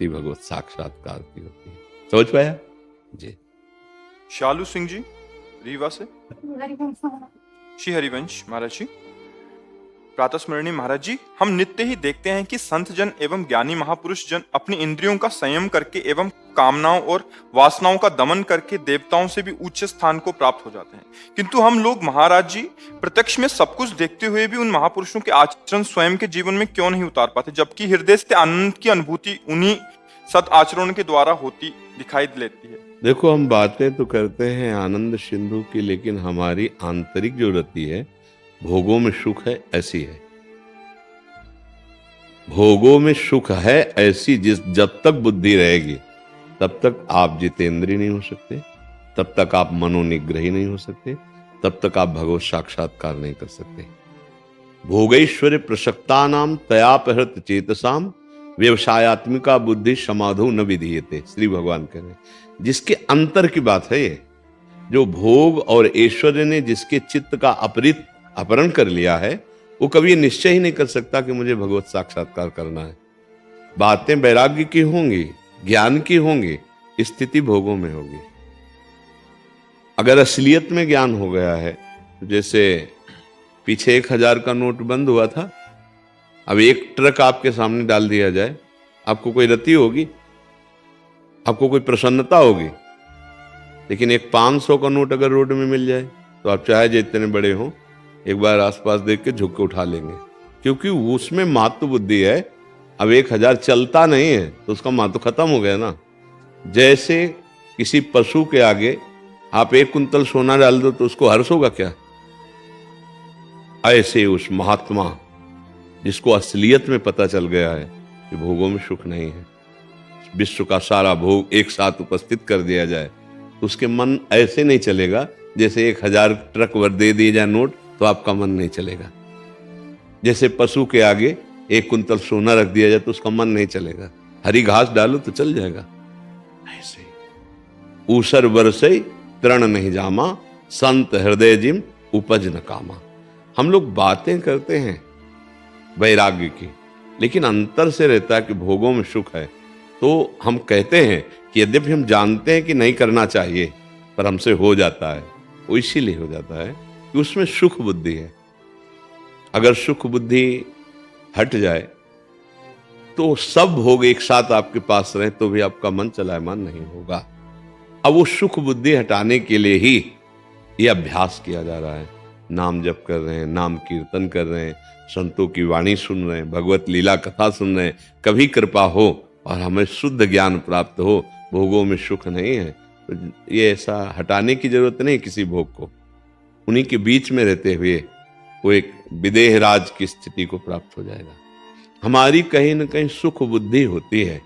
भक्ति भगवत साक्षात्कार की होती है। समझ पाया जी? शालू सिंह जी रीवा से। श्री हरिवंश महाराज जी, प्रातः स्मरणीय महाराज जी, हम नित्य ही देखते हैं कि संत जन एवं ज्ञानी महापुरुष जन अपनी इंद्रियों का संयम करके एवं कामनाओं और वासनाओं का दमन करके देवताओं से भी उच्च स्थान को प्राप्त हो जाते हैं, किंतु हम लोग महाराज जी प्रत्यक्ष में सब कुछ देखते हुए भी उन महापुरुषों के आचरण स्वयं के जीवन में क्यों नहीं उतार पाते, जबकि हृदय से आनंद की अनुभूति उन्हीं सत आचरणों के द्वारा होती दिखाई देती है। देखो, हम बातें तो करते हैं आनंद सिंधु की, लेकिन हमारी आंतरिक जो रति है, भोगों में सुख है ऐसी है। भोगों में सुख है ऐसी जब तक बुद्धि रहेगी तब तक आप जितेंद्रिय नहीं हो सकते, तब तक आप मनोनिग्रही नहीं हो सकते, तब तक आप भगवत साक्षात्कार नहीं कर सकते। भोगैश्वर्य प्रसक्ता नाम तयापहृत चेतसाम व्यवसायत्मिका बुद्धि समाधो न विधीयते। श्री भगवान कह रहे, जिसके अंतर की बात है ये, जो भोग और ऐश्वर्य ने जिसके चित्त का अपहरण कर लिया है, वो कभी निश्चय ही नहीं कर सकता कि मुझे भगवत साक्षात्कार करना है। बातें वैराग्य की होंगी, ज्ञान की होंगी, स्थिति भोगों में होगी। अगर असलियत में ज्ञान हो गया है, तो जैसे पीछे 1000 का नोट बंद हुआ था, अब एक ट्रक आपके सामने डाल दिया जाए, आपको कोई रति होगी, आपको कोई प्रसन्नता होगी। लेकिन एक 500 का नोट अगर रोड में मिल जाए, तो आप चाहे जितने बड़े हों, एक बार आसपास देख के झुक के उठा लेंगे, क्योंकि उसमें महत्व बुद्धि है। अब 1000 चलता नहीं है तो उसका महत्व खत्म हो गया ना। जैसे किसी पशु के आगे आप 1 कुंतल सोना डाल दो तो उसको हर्ष होगा क्या? ऐसे उस महात्मा जिसको असलियत में पता चल गया है कि भोगों में सुख नहीं है, विश्व का सारा भोग एक साथ उपस्थित कर दिया जाए, तो उसके मन ऐसे नहीं चलेगा जैसे 1000 ट्रक भर दे दिए जाए नोट तो आपका मन नहीं चलेगा। जैसे पशु के आगे 1 कुंतल सोना रख दिया जाए तो उसका मन नहीं चलेगा। हरी घास डालो तो चल जाएगा। ऐसे ऊसर बरसई तृण नहीं जामा, संत हृदय जिम उपज न कामा। हम लोग बातें करते हैं वैराग्य की, लेकिन अंतर से रहता है कि भोगों में सुख है, तो हम कहते हैं कि यद्यपि हम जानते हैं कि नहीं करना चाहिए, पर हमसे हो जाता है। वो इसीलिए हो जाता है कि उसमें सुख बुद्धि है। अगर सुख बुद्धि हट जाए तो सब भोग एक साथ आपके पास रहे तो भी आपका मन चलायमान नहीं होगा। अब वो सुख बुद्धि हटाने के लिए ही ये अभ्यास किया जा रहा है। नाम जप कर रहे हैं, नाम कीर्तन कर रहे हैं, संतों की वाणी सुन रहे हैं, भगवत लीला कथा सुन रहे हैं। कभी कृपा हो और हमें शुद्ध ज्ञान प्राप्त हो, भोगों में सुख नहीं है, तो ये ऐसा हटाने की जरूरत नहीं किसी भोग को। उन्हीं के बीच में रहते हुए वो एक विदेह राज की स्थिति को प्राप्त हो जाएगा। हमारी कहीं न कहीं सुख बुद्धि होती है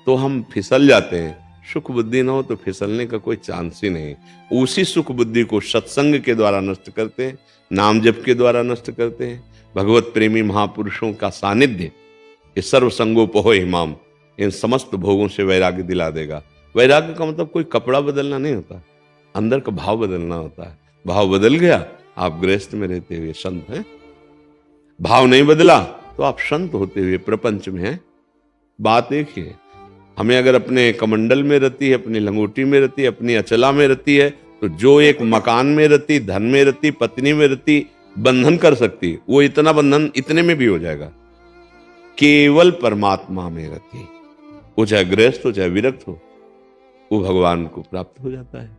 तो हम फिसल जाते हैं। सुख बुद्धि ना हो तो फिसलने का कोई चांस ही नहीं। उसी सुख बुद्धि को सत्संग के द्वारा नष्ट करते हैं, नाम जप के द्वारा नष्ट करते हैं। भगवत प्रेमी महापुरुषों का सानिध्य, ये सर्व संगोपहो हिमाम, इन समस्त भोगों से वैराग्य दिला देगा। वैराग्य का मतलब कोई कपड़ा बदलना नहीं होता, अंदर का भाव बदलना होता है। भाव बदल गया, आप गृहस्थ में रहते हुए संत हैं। भाव नहीं बदला तो आप संत होते हुए प्रपंच में हैं। बात एक ही है। हमें अगर अपने कमंडल में रति है, अपनी लंगोटी में रति है, अपनी अचला में रति है, तो जो एक मकान में रति, धन में रति, पत्नी में रति बंधन कर सकती, वो इतना बंधन इतने में भी हो जाएगा। केवल परमात्मा में रति, वो चाहे गृहस्थ हो चाहे विरक्त हो, वो भगवान को प्राप्त हो जाता है।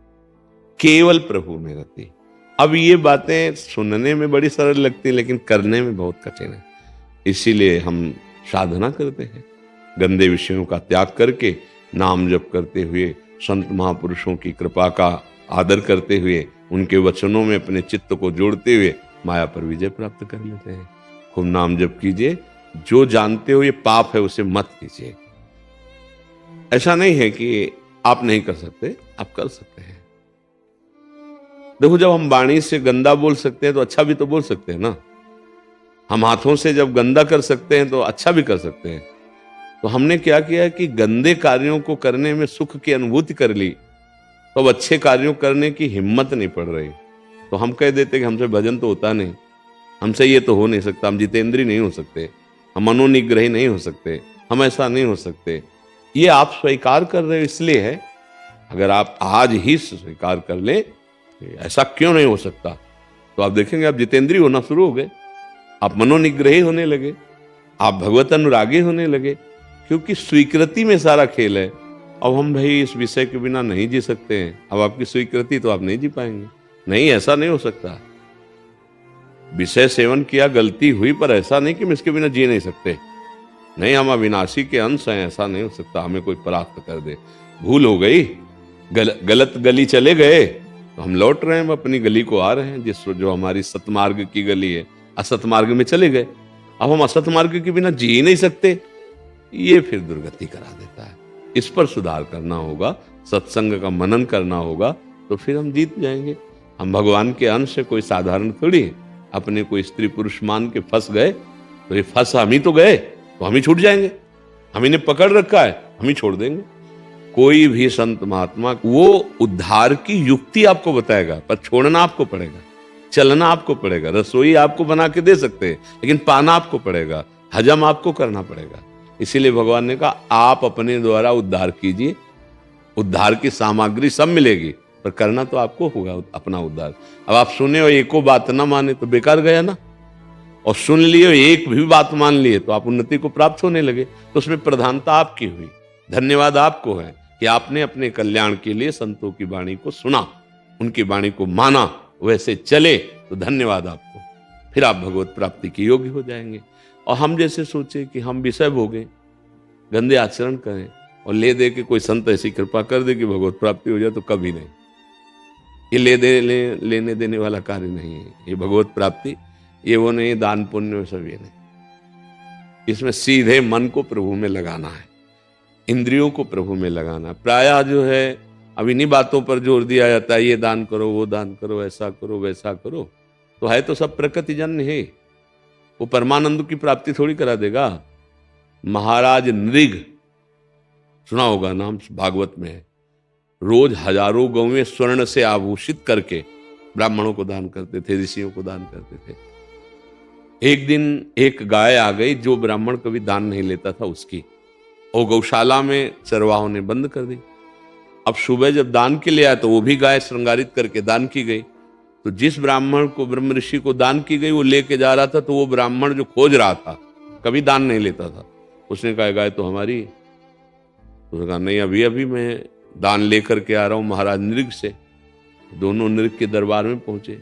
केवल प्रभु में रति। अब ये बातें सुनने में बड़ी सरल लगती है, लेकिन करने में बहुत कठिन है। इसीलिए हम साधना करते हैं, गंदे विषयों का त्याग करके नाम जप करते हुए, संत महापुरुषों की कृपा का आदर करते हुए, उनके वचनों में अपने चित्त को जोड़ते हुए माया पर विजय प्राप्त कर लेते हैं। खूब नाम जप कीजिए। जो जानते हो ये पाप है उसे मत कीजिए। ऐसा नहीं है कि आप नहीं कर सकते, आप कर सकते हैं। देखो, जब हम वाणी से गंदा बोल सकते हैं तो अच्छा भी तो बोल सकते हैं ना। हम हाथों से जब गंदा कर सकते हैं तो अच्छा भी कर सकते हैं। तो हमने क्या किया कि गंदे कार्यों को करने में सुख की अनुभूति कर ली, तो अब अच्छे कार्यों करने की हिम्मत नहीं पड़ रही। तो हम कह देते कि हमसे भजन तो होता नहीं, हमसे ये तो हो नहीं सकता, हम जितेंद्रिय नहीं हो सकते, हम मनोनिग्रही नहीं हो सकते, हम ऐसा नहीं हो सकते। ये आप स्वीकार कर रहे हो इसलिए है। अगर आप आज ही स्वीकार कर लें ऐसा क्यों नहीं हो सकता, तो आप देखेंगे आप जितेंद्रिय होना शुरू हो गए, आप मनोनिग्रही होने लगे, आप भगवत अनुरागी होने लगे, क्योंकि स्वीकृति में सारा खेल है। अब हम भाई इस विषय के बिना नहीं जी सकते हैं, अब आपकी स्वीकृति तो आप नहीं जी पाएंगे। नहीं, ऐसा नहीं हो सकता। विषय सेवन किया, गलती हुई, पर ऐसा नहीं कि हम इसके बिना जी नहीं सकते। नहीं, हम अविनाशी के अंश हैं, ऐसा नहीं हो सकता हमें कोई परास्त कर दे। भूल हो गई, गलत गली चले गए तो हम लौट रहे हैं, अपनी गली को आ रहे हैं, जो हमारी सतमार्ग की गली है। असत मार्ग में चले गए, अब हम असत मार्ग के बिना जी ही नहीं सकते, ये फिर दुर्गति करा देता है। इस पर सुधार करना होगा, सत्संग का मनन करना होगा, तो फिर हम जीत जाएंगे। हम भगवान के अंश से कोई साधारण थोड़ी, अपने कोई स्त्री पुरुष मान के फंस गए तो ये फंस हम ही तो गए, तो हम ही छूट जाएंगे। हम इन्हें पकड़ रखा है, हम ही छोड़ देंगे। कोई भी संत महात्मा वो उद्धार की युक्ति आपको बताएगा, पर छोड़ना आपको पड़ेगा, चलना आपको पड़ेगा। रसोई आपको बना के दे सकते हैं, लेकिन पाना आपको पड़ेगा, हजम आपको करना पड़ेगा। इसीलिए भगवान ने कहा आप अपने द्वारा उद्धार कीजिए, उद्धार की सामग्री सब मिलेगी, पर करना तो आपको होगा अपना उद्धार। अब आप सुने और एको बात ना माने तो बेकार गया ना, और सुन लिए एक भी बात मान लिए तो आप उन्नति को प्राप्त होने लगे। तो उसमें प्रधानता आपकी हुई। धन्यवाद आपको है कि आपने अपने कल्याण के लिए संतों की वाणी को सुना, उनकी वाणी को माना, वैसे चले, तो धन्यवाद आपको। फिर आप भगवत प्राप्ति के योग्य हो जाएंगे। और हम जैसे सोचे कि हम विषय भोगें, गंदे आचरण करें और ले दे के कोई संत ऐसी कृपा कर दे कि भगवत प्राप्ति हो जाए, तो कभी नहीं। ये लेने देने वाला कार्य नहीं है। ये भगवत प्राप्ति ये वो नहीं, दान पुण्य सब ये नहीं। इसमें सीधे मन को प्रभु में लगाना है, इंद्रियों को प्रभु में लगाना। प्रायः जो है अब इन्हीं बातों पर जोर दिया जाता है, ये दान करो, वो दान करो, ऐसा करो, वैसा करो, तो है तो सब प्रकृति जन्य है। वो परमानंद की प्राप्ति थोड़ी करा देगा। महाराज नृग सुना होगा नाम, भागवत में है। रोज हजारों गौवें स्वर्ण से आभूषित करके ब्राह्मणों को दान करते थे, ऋषियों को दान करते थे। एक दिन एक गाय आ गई जो ब्राह्मण कभी दान नहीं लेता था उसकी, और गौशाला में चरवाहों ने बंद कर दी। अब सुबह जब दान के लिए आया तो वो भी गाय श्रृंगारित करके दान की गई। तो जिस ब्राह्मण को, ब्रह्म ऋषि को दान की गई, वो लेके जा रहा था, तो वो ब्राह्मण जो खोज रहा था, कभी दान नहीं लेता था, उसने कहा गाय तो हमारी। उसने कहा नहीं, अभी अभी मैं दान लेकर के आ रहा हूं महाराज नृग से। दोनों नृग के दरबार में पहुंचे।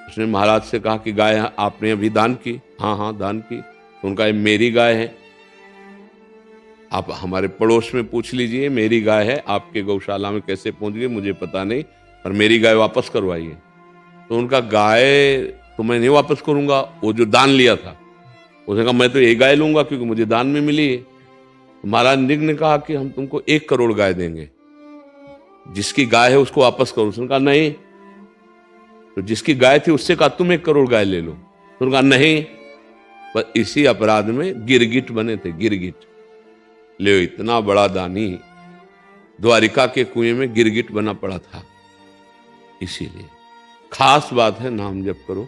उसने महाराज से कहा कि गाय आपने अभी दान की? हाँ हाँ दान की। तो उनका ये मेरी गाय है, आप हमारे पड़ोस में पूछ लीजिए, मेरी गाय है, आपके गौशाला में कैसे पहुंच गई मुझे पता नहीं, पर मेरी गाय वापस करवाइए। तो उनका गाय तो मैं नहीं वापस करूंगा, वो जो दान लिया था। उसने कहा मैं तो ये गाय लूंगा क्योंकि मुझे दान में मिली है। तो महाराज नृग ने कहा कि हम तुमको 1 करोड़ गाय देंगे, जिसकी गाय है उसको वापस करो। उसने कहा नहीं। तो जिसकी गाय थी उससे कहा तुम 1 करोड़ गाय ले लो। तो कहा नहीं। पर इसी अपराध में गिरगिट बने थे, गिरगिट। ले, इतना बड़ा दानी, द्वारिका के कुएं में गिरगिट बना पड़ा था। इसीलिए खास बात है नाम जप करो,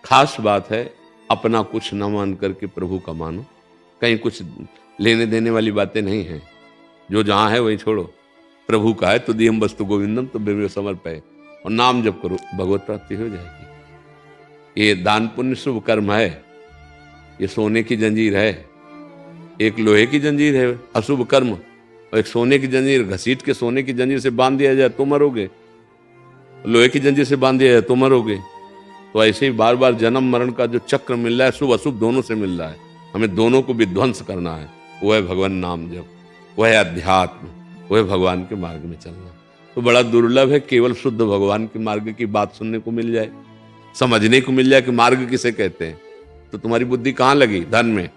खास बात है अपना कुछ न मान करके प्रभु का मानो। कहीं कुछ लेने देने वाली बातें नहीं है, जो जहां है वहीं छोड़ो। प्रभु का है तो दियम वस्तु गोविंदम तो बेबे समर्पय, और नाम जप करो, भगवत प्राप्ति हो जाएगी। ये दान पुण्य शुभ कर्म है, ये सोने की जंजीर है, एक लोहे की जंजीर है अशुभ कर्म, और एक सोने की जंजीर। घसीट के सोने की जंजीर से बांध दिया जाए तो मरोगे, लोहे की जंजीर से बांध दिया जाए तो मरोगे। तो ऐसे ही बार बार जन्म मरण का जो चक्र मिल रहा है, शुभ अशुभ दोनों से मिल रहा है, हमें दोनों को विध्वंस करना है। वो है भगवान नाम जप, वह है अध्यात्म, वो है भगवान के मार्ग में चलना। तो बड़ा दुर्लभ है केवल शुद्ध भगवान के मार्ग की बात सुनने को मिल जाए, समझने को मिल जाए कि मार्ग किसे कहते हैं। तो तुम्हारी बुद्धि कहाँ लगी? धन में,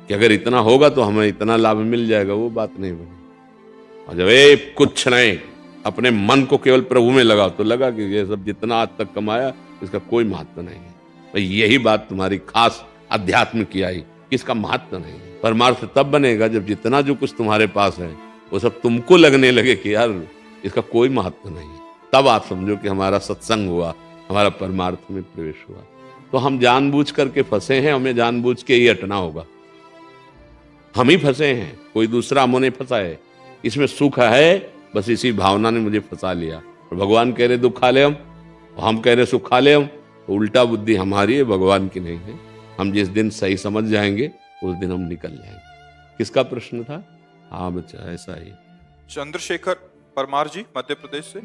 कि अगर इतना होगा तो हमें इतना लाभ मिल जाएगा, वो बात नहीं बनी। और जब कुछ नहीं, अपने मन को केवल प्रभु में लगाओ, तो लगा कि ये सब जितना आज तक कमाया इसका कोई महत्व नहीं है। भाई यही बात तुम्हारी खास अध्यात्म की आई, इसका महत्व नहीं है। परमार्थ तब बनेगा जब जितना जो कुछ तुम्हारे पास है वो सब तुमको लगने लगे कि यार इसका कोई महत्व नहीं है। तब आप समझो कि हमारा सत्संग हुआ, हमारा परमार्थ में प्रवेश हुआ। तो हम जानबूझ करके फंसे हैं, हमें जानबूझ के ही हटना होगा। हम ही फंसे हैं, कोई दूसरा हमने फंसा है। इसमें सुख है, बस इसी भावना ने मुझे फंसा लिया। और भगवान कह रहे दुख खा ले हम कह रहे सुख खा ले तो उल्टा बुद्धि हमारी है, भगवान की नहीं है। हम जिस दिन सही समझ जाएंगे उस दिन हम निकल जाएंगे। किसका प्रश्न था? हाँ बच्चा, ऐसा ही। चंद्रशेखर परमार जी, मध्य प्रदेश से।